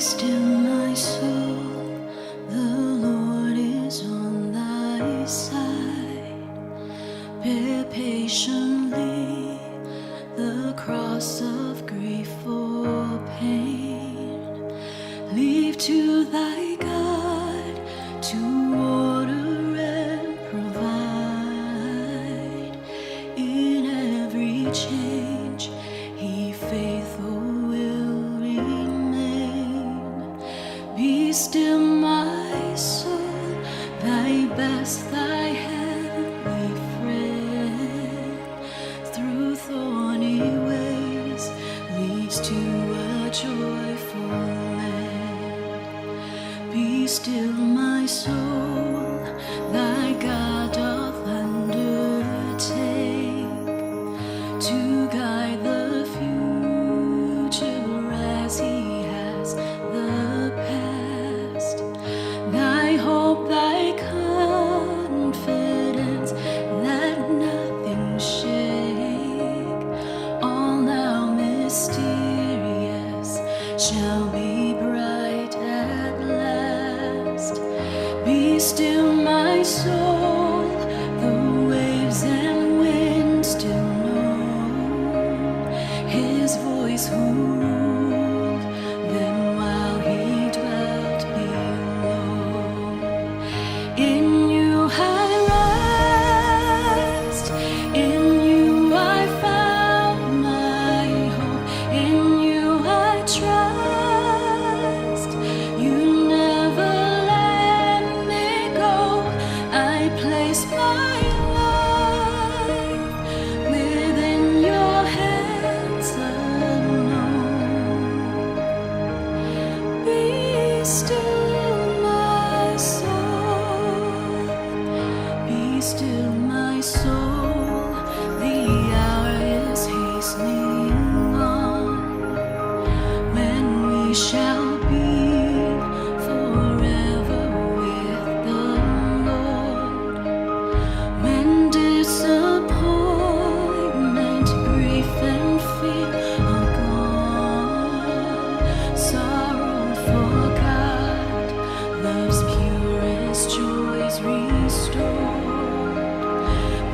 still, my soul, the Lord is on thy side. Bear patiently the cross of grief or pain. Leave to thy God to order and provide. In every change, He faithful will remain. Be still, my soul, thy best, thy heavenly friend. Through thorny ways leads to a joyful land. Be still, my soul, thy God doth undertake to guide the future as He has the past. Thy hope, thy confidence, that nothing shake, all now mysterious, shall be bright at last. Be still, my soul, the waves and winds still know His voice who ruled them while He dwelt below. In you I rest, in you I found my hope, in you I trust. You never let me go. I place my life within your hands alone. Be still, my soul. Be still, my soul. The hour is hastening on when we shall be forever with the Lord. When disappointment, grief, and fear are gone, sorrow forgot, love's purest joys restored.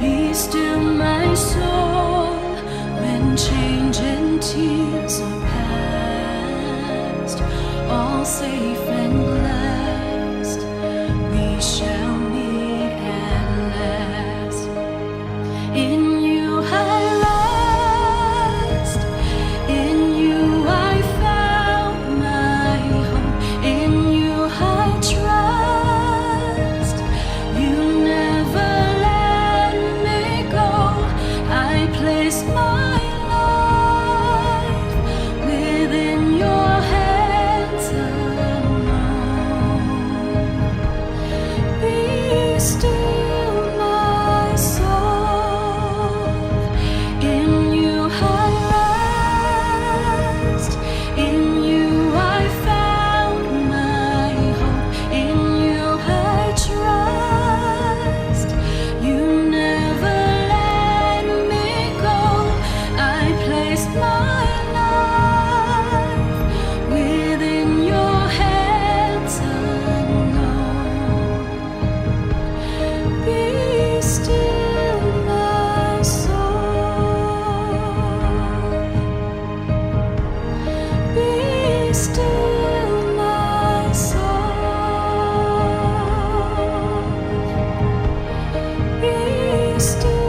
Be still, my soul, when change and tears are past, all safe and blessed, we shall meet at last. In you I rest, in you I found my hope, in you I trust. You never let me go. I place my life within your hands alone. Be still, my soul, in you I rest, in you I found my hope, in you I trust. You never let me go. I place my life within your hands alone. Be still, my soul. Be still, my soul. Be still.